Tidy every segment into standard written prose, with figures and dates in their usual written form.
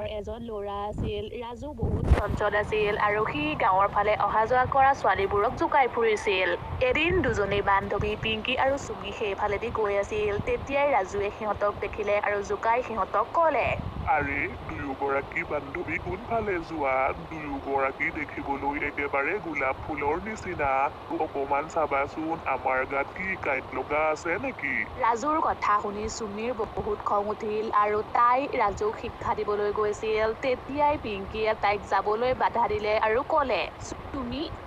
নামৰ এজন ল'ৰা আছিল। ৰাজু বহুত চঞ্চল আছিল আৰু সি গাঁৱৰ ফালে অহা যোৱা কৰা ছোৱালীবোৰক জোকাই ফুৰিছিল। এদিন দুজনী বান্ধৱী পিংকি আৰু চুমি সেইফালেদি গৈ আছিল। তেতিয়াই ৰাজুৱে সিহঁতক দেখিলে আৰু জোকাই সিহঁতক ক'লে, আৰে দুয়োগৰাকী বান্ধৱী কোনফালে যোৱা? দুয়োগৰাকী দেখিবলৈ একেবাৰে গোলাপ ফুলৰ নিচিনা। অকমান চাবাচোন, আমাৰ গাত কি কাঁইট লগা আছে নেকি? ৰাজুৰ কথা শুনি চুমিৰ বহুত খং উঠিল আৰু তাই ৰাজুক শিক্ষা দিবলৈ গৈছিল। তেতিয়াই পিংকিয়ে তাইক যাবলৈ বাধা দিলে আৰু ক'লে,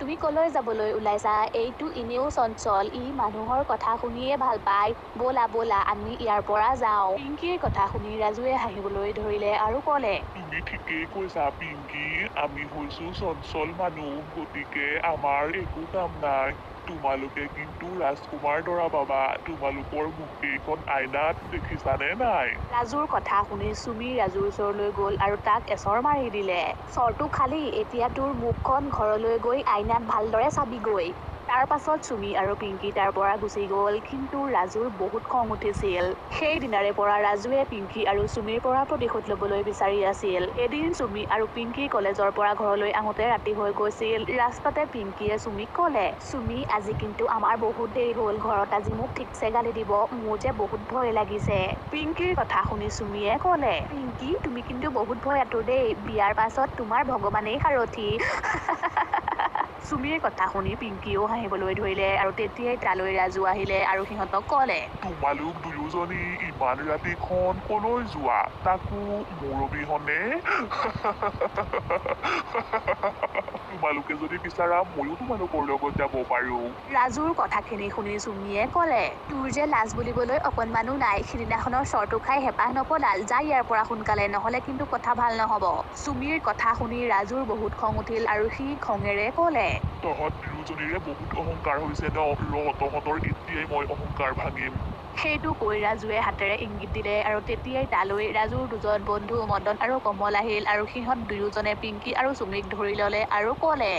তুমি কলৈ যাবলৈ ওলাইছা? এইটো এনেও চঞ্চল, ই মানুহৰ কথা শুনিয়ে ভাল পায়। ব'লা ব'লা আমি ইয়াৰ পৰা যাওঁ। পিংকিৰ কথা শুনি ৰাজুৱে হাঁহিবলৈ ধৰিলে আৰু ক'লে, তুমি ঠিকেই কৈছা পিংকি, আমি হৈছো চঞ্চল মানুহ, গতিকে আমাৰ একো কাম নাই। তোমালোকে কিন্তু ৰাজকুমাৰ দৰা পাবা। তোমালোকৰ মুখকেইখন আইনাত দেখিছানে নাই? ৰাজুৰ কথা শুনি চুমি ৰাজুৰ ওচৰলৈ গ'ল আৰু তাক এচৰ মাৰি দিলে। চৰটো খালি, এতিয়া তোৰ মুখখন ঘৰলৈ গৈ আইনাত ভালদৰে চাবিগৈ। তাৰ পাছত চুমি আৰু পিংকি তাৰ পৰা গুচি গ'ল। কিন্তু ৰাজুৰ বহুত খং উঠিছিল। সেই দিনাৰে পৰা ৰাজুৱে পিংকি আৰু চুমিৰ পৰা প্ৰতিশোধ ল'বলৈ বিচাৰি আছিল। এদিন চুমি আৰু পিংকি কলেজৰ পৰা ঘৰলৈ আহোঁতে ৰাতি হৈ গৈছিল। ৰাস্তাতে পিংকিয়ে চুমিক ক'লে, চুমি আজি কিন্তু আমাৰ বহুত দেৰি হ'ল, ঘৰত আজি মোক ঠিকছে গালি দিব, মোৰ যে বহুত ভয় লাগিছে। পিংকিৰ কথা শুনি চুমিয়ে ক'লে, পিংকি তুমি কিন্তু বহুত ভয়াতুৰ দেই, বিয়াৰ পাছত তোমাৰ ভগৱানেই সাৰথি। চুমিৰ কথা শুনি পিংকিও হাঁহিবলৈ ধৰিলে আৰু তেতিয়াই তালৈ ৰাজু আহিলে আৰু সিহঁতক ক'লে, তোমালোক দুয়োজনী ইমান ৰাতিখন কলৈ যোৱা? তাকো মোৰ অবিহনে? তোমালোকে যদি বিচাৰা ময়ো তোমালোকৰ লগত যাব পাৰো। ৰাজুৰ কথাখিনি শুনি চুমিয়ে ক'লে, তোৰ যে লাজ বুলিবলৈ অকণমানো নাই, সিদিনাখনৰ চৰটো খাই হেঁপাহ নপলাল, যা ইয়াৰ পৰা সোনকালে, নহ'লে কিন্তু কথা ভাল নহ'ব। চুমিৰ কথা শুনি ৰাজুৰ বহুত খং উঠিল আৰু সি খঙেৰে ক'লে, তহঁত দুয়োজনীৰে বহুত অহংকাৰ হৈছে ন, তহঁতৰ এতিয়াই মই অহংকাৰ ভাঙিম। সেইটো কৈ ৰাজুৱে হাতেৰে ইংগিত দিলে আৰু তেতিয়াই তালৈ ৰাজুৰ দুজন বন্ধু মদন আৰু কমল আহিল আৰু সিহঁত দুয়োজনে পিংকি আৰু চুমিক ধৰি ল'লে আৰু ক'লে,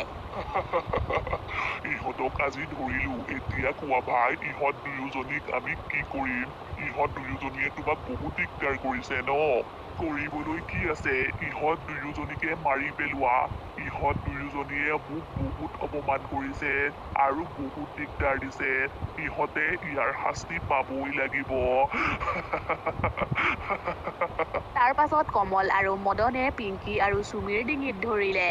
ইহঁতক আজি ধৰিলো, এতিয়া কোৱা ভাই, ইহঁত দুয়োজনীক আমি কি কৰিম? ইহঁত দুয়োজনীয়ে তোমাক বহুত দিগদাৰ কৰিছে ন? কৰিবলৈ কি আছে, ইহঁত দুয়োজনীকে মাৰি পেলোৱা। ইহঁত দুয়োজনীয়ে মোক বহুত অপমান কৰিছে আৰু বহুত দিগদাৰ দিছে। ইহঁতে ইয়াৰ শাস্তি পাবই লাগিব। তাৰ পাছত কমল আৰু মদনে পিংকি আৰু চুমিৰ ডিঙিত ধৰিলে।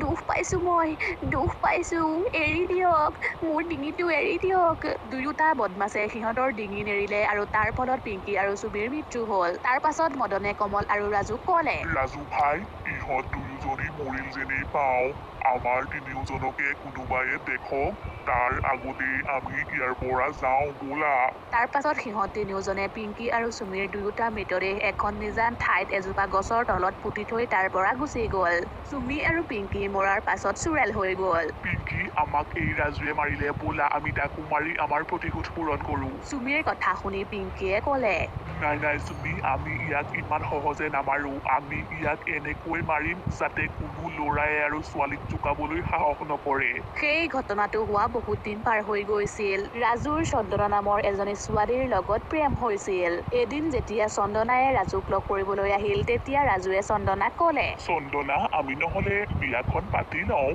দুখ পাইছো মই, দুখ পাইছো, এৰি দিয়ক, মোৰ ডিঙিটো এৰি দিয়ক। দুয়োটা বদমাছে সিহঁতৰ ডিঙি নেৰিলে আৰু তাৰ ফলত পিংকি আৰু চুমিৰ মৃত্যু হ'ল। তাৰ পাছত মদনে কমল আৰু ৰাজুক ক'লে, ৰাজু ভাই, ইহঁত দুয়োজনী মৰিল যেনেই পাওঁ, আমাৰ তিনিওজনকে কোনোবায়ে দেখক, তাৰ আগতেই আমি ইয়াৰ পৰা যাওঁ ব'লা। তাৰ পাছত সিহঁত তিনিওজনে পিংকি আৰু চুমিৰ দুয়োটা মৃতদেহ এখন নিজান ঠাইত এজোপা গছৰ তলত পুতি থৈ তাৰ পৰা গুচি গ'ল। চুমি আৰু পিংকি মৰাৰ পাছত চুৰেল হৈ গ'ল। পিংকি, আমাক এই ৰাজুৱে মাৰিলে, ব'লা আমি তাকো মাৰি আমাৰ প্ৰতিশোধ পূৰণ কৰো। চুমিৰ কথা শুনি পিংকিয়ে ক'লে, নাই নাই চুমি, আমি ইয়াক ইমান সহজে নামাৰো। আমি ইয়াক এনেকৈ মাৰিম যাতে কোনো ল'ৰাই আৰু ছোৱালীক জোকাবলৈ সাহস নকৰে। সেই ঘটনাটো হোৱা বহুত দিন পাৰ হৈ গৈছিল। ৰাজুৰ চন্দনা নামৰ এজনী ছোৱালীৰ লগত প্ৰেম হৈছিল। এদিন যেতিয়া চন্দনাই ৰাজুক লগ কৰিবলৈ আহিল, তেতিয়া ৰাজুৱে চন্দনাক ক'লে, চন্দনা, আমি নহ'লে বিয়াখন পাতি লওঁ।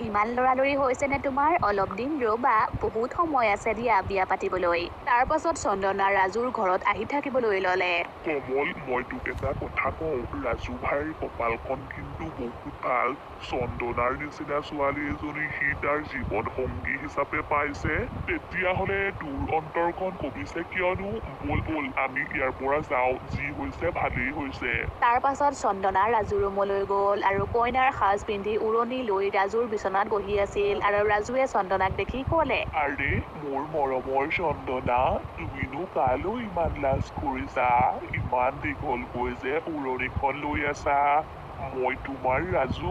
ইমান লৰালৰি হৈছে নে তোমাৰ? অলপ দিন ৰ'বা, বহুত সময় আছে দিয়া বিয়া পাতিবলৈ। তাৰ পাছত চন্দনা ৰাজুৰ ঘৰত আহি থাকিবলৈ ল'লে। কমল, মই তোক এটা কথা কওঁ, ৰাজু ভাইৰ কপালখন কিন্তু বহুত ভাল। চন্দনাৰ নিচিনা ছোৱালী এজনী সি তাৰ জীৱন সংগী হিচাপে পাইছে। তেতিয়াহ'লে তোৰ অন্তৰখন কবিছে কিয়নো? ব'ল ব'ল আমি ইয়াৰ পৰা যাওঁ, যি হৈছে ভালেই হৈছে। তাৰ পাছত চন্দনা ৰাজুৰ ৰুমলৈ গ'ল আৰু কইনাৰ সাজ পিন্ধি উৰণি লৈ ৰাজুৰ বিচনাত বহি আছিল আৰু ৰাজুৱে চন্দনাক দেখি ক'লে, আৰে মোৰ মৰমৰ চন্দনা, তুমিনো কালৈ ইমান লাজ কৰিছা? ইমান দীঘলকৈ যে উৰণিখন লৈ আছা। মই তোমাৰ ৰাজু,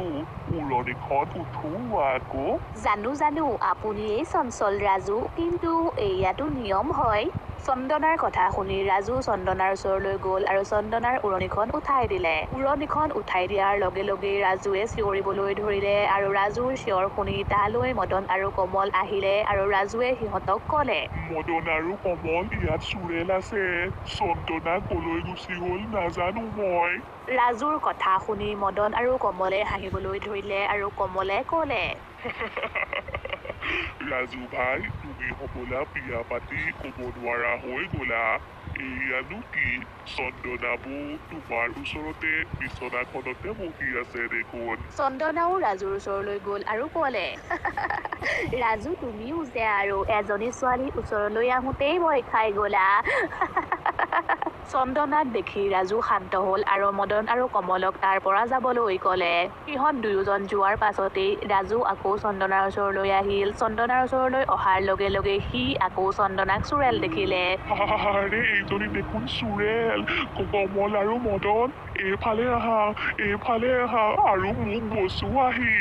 উৰণিখন উঠোৱা আকৌ। জানো জানো আপুনি এই চঞ্চল ৰাজু, কিন্তু এয়াতো নিয়ম হয়। চন্দনাৰ কথা শুনি ৰাজু চন্দনাৰ ওচৰলৈ গ'ল আৰু চন্দনাৰ উৰণিখন উঠাই দিলে। উৰণিখন উঠাই দিয়াৰ লগে লগেই ৰাজুৱে চিঞৰিবলৈ ধৰিলে আৰু ৰাজুৰ চিঞৰ শুনি তালৈ মদন আৰু কমল আহিলে আৰু ৰাজুৱে সিহঁতক ক'লে, মদন আৰু কমল ইয়াত চুৰেল আছে। চন্দনা কলৈ গুচি গ'ল নাজানো মই। ৰাজুৰ কথা শুনি মদন আৰু কমলে হাঁহিবলৈ ধৰিলে আৰু কমলে ক'লে, ৰাজু ভাই তুমি হবলা বিয়া পাতি ক'ব নোৱাৰা হৈ গ'লা। এইয়ানো কি চন্দনা বৌ তোমাৰ ওচৰতে বিচনাখনতে বহি আছে দেখোন। চন্দনাও ৰাজুৰ ওচৰলৈ গ'ল আৰু ক'লে, ৰাজু তুমিও যে আৰু এজনী ছোৱালী ওচৰলৈ আহোঁতেই ভয় খাই গ'লা। চন্দনাক দেখি ৰাজু শান্ত হ'ল আৰু মদন আৰু কমলক তাৰ পৰা যাবলৈ ক'লে। সিহঁত দুয়োজন যোৱাৰ পাছতেই ৰাজু আকৌ চন্দনাৰ ওচৰলৈ আহিল। চন্দনাৰ ওচৰলৈ অহাৰ লগে লগে সি আকৌ চন্দনাক চুৰেল দেখিলে। আৰে এইজনী দেখোন চুৰেল। কমল আৰু মদন এইফালে আহা আৰু মোক বচোৱাহি।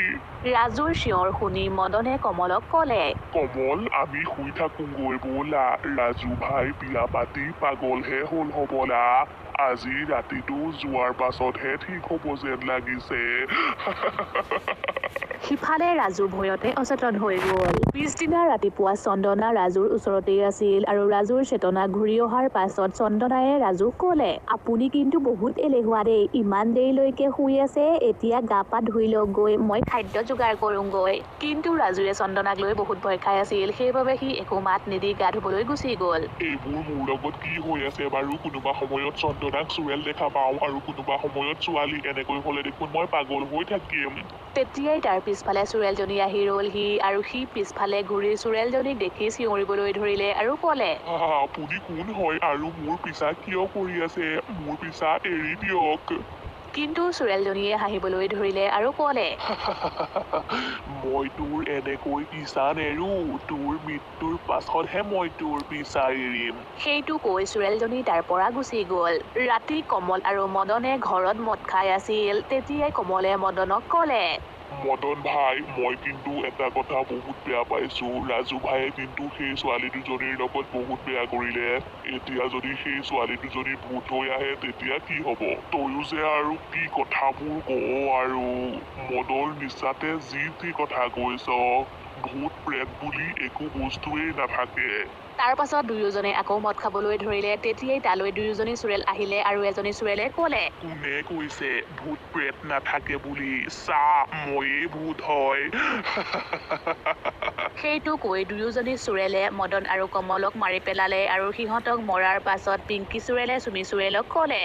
ৰাজুৰ চিঞৰ শুনি মদনে কমলক ক'লে, কমল আমি শুই থাকোগৈ ব'লা। ৰাজু ভাই বিয়া পাতি পাগলহে হ'ল হবলা। আজি ৰাতিটো যোৱাৰ পাছতহে ঠিক হ'ব যেন লাগিছে। সিফালে ৰাজু ভয়তে অচেতন হৈ গ'ল। পিছদিনা ৰাতিপুৱা চন্দনা ৰাজুৰ ওচৰতেই আছিল আৰু ৰাজুৰ চেতনা ঘূৰি অহাৰ পাছত চন্দনায়ে ৰাজুক ক'লে, আপুনি কিন্তু বহুত এলেহুৱা দেই। ইমান দেৰিলৈকে শুই আছে, এতিয়া গা পা ধুই লওক গৈ, মই খাদ্য যোগাৰ কৰোঁগৈ। কিন্তু ৰাজুৱে চন্দনাক লৈ বহুত ভয় খাই আছিল, সেইবাবে সি একো মাত নিদি গা ধুবলৈ গুচি গ'ল। এইবোৰ মোৰ লগত কি হৈ আছে বাৰু? কোনোবা সময়ত চন্দনাক চুৰেল দেখা পাওঁ আৰু কোনোবা সময়ত ছোৱালী। এনেকৈ হ'লে দেখোন মই পাগল হৈ থাকিম। তেতিয়াই তাৰ পিছফালে চুৰেলজনী আহি ৰ'লহি আৰু সি পিছফালে ঘূৰি চুৰেলজনীক দেখি চিঞৰিবলৈ ধৰিলে আৰু ক'লে, আপুনি কোন হয় আৰু মোৰ পিছা কিয় কৰি আছে? মোৰ পিছা এৰি দিয়ক। কিন্তু চুৰেলজনীয়ে হাঁহিবলৈ ধৰিলে আৰু ক'লে, মই তোৰ এনেকৈ পিছা নেৰো। তোৰ মৃত্যুৰ পাছতহে মই তোৰ পিছা এৰিম। সেইটো কৈ চুৰেলজনী তাৰ পৰা গুচি গ'ল। ৰাতি কমল আৰু মদনে ঘৰত মদ খাই আছিল। তেতিয়াই কমলে মদনক ক'লে, মদন ভাই মই কিন্তু এটা কথা বহুত বেয়া পাইছো। ৰাজু ভাইয়ে কিন্তু সেই ছোৱালী দুজনীৰ লগত বহুত বেয়া কৰিলে। এতিয়া যদি সেই ছোৱালী দুজনী ভূত হৈ আহে তেতিয়া কি হ'ব? তয়ো যে আৰু কি কথাবোৰ কওঁ আৰু মদৰ নিচাতে যি কথা কৈছ। ভূত প্ৰেত বুলি একো বস্তুৱেই নাথাকে। তাৰ পাছত দুয়োজনে আকৌ মদ খাবলৈ ধৰিলে। তেতিয়াই তালৈ দুয়োজনী চুৰেল আহিলে আৰু এজনী চুৰেলে ক'লে, কোনে কৈছে ভূত প্ৰেত নাথাকে বুলি? চা ময়েই ভূত হয়। সেইটো কৈ দুয়োজনী চুৰেলে মদন আৰু কমলক মাৰি পেলালে আৰু সিহঁতক মৰাৰ পাছত পিংকি চুৰেলে চুমি চুৰেলক ক'লে,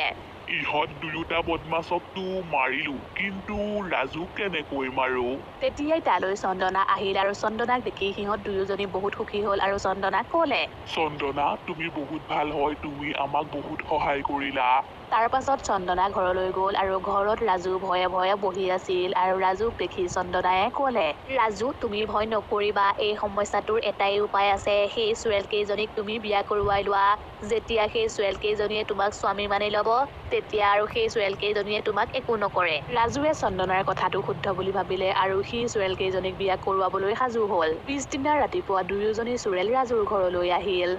ইহঁত দুয়োটা বদমাছকতো মাৰিলো, কিন্তু ৰাজুক কেনেকৈ মাৰো? তেতিয়াই তালৈ চন্দনা আহিল আৰু চন্দনাক দেখি সিহঁত দুয়োজনী বহুত সুখী হ'ল আৰু চন্দনাক ক'লে, চন্দনা তুমি বহুত ভাল হয়, তুমি আমাক বহুত সহায় কৰিলা। তাৰ পাছত চন্দনা ঘৰলৈ গ'ল আৰু ঘৰত ৰাজু ভয়ে ভয়ে বহি আছিল আৰু ৰাজুক দেখি চন্দনায়ে ক'লে, ৰাজু তুমি ভয় নকৰিবা, এই সমস্যাটোৰ এটাই উপায় আছে। সেই চুৰেল কেইজনীক তুমি বিয়া কৰোৱাই লোৱা। যেতিয়া সেই চুৰেল কেইজনীয়ে তোমাক স্বামী মানি ল'ব, তেতিয়া আৰু সেই চুৰেল কেইজনীয়ে তোমাক একো নকৰে। ৰাজুৱে চন্দনাৰ কথাটো শুদ্ধ বুলি ভাবিলে আৰু সি চুৰেল কেইজনীক বিয়া কৰোৱাবলৈ সাজু হ'ল। পিছদিনা ৰাতিপুৱা দুয়োজনী চুৰেল ৰাজুৰ ঘৰলৈ আহিল।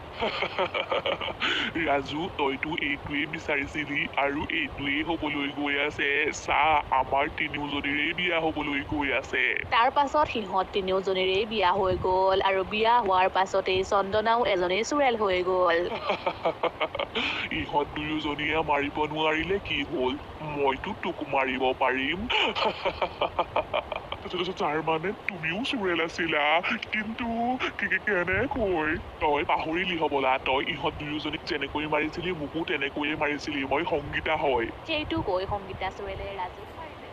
ৰাজু তইতো এইটোৱেই বিচাৰিছিলি আৰু এইটোৱেই হ'বলৈ গৈ আছে। চা আমাৰ তিনিওজনীৰে বিয়া হ'বলৈ গৈ আছে। তাৰ পাছত সিহঁত তিনিওজনীৰেই বিয়া হৈ গ'ল আৰু বিয়া হোৱাৰ পাছতেই চন্দনাও এজনী চুৰেল হৈ গ'ল। ইহঁত দুয়োজনীয়ে মাৰিব নোৱাৰিলে কি হ'ল? মইতো তোক মাৰিব পাৰিম। তাৰ মানে তুমিও চুৰেল আছিলা, কিন্তু কেনেকৈ? তই পাহৰিলি হবলা, তই ইহঁত দুয়োজনীক যেনেকৈ মাৰিছিলি মোকো তেনেকৈয়ে মাৰিছিলি। মই সংগীতা হয়। সেইটো কৈ সংগীতা চুৰেলে ৰাজুক মাৰিলে।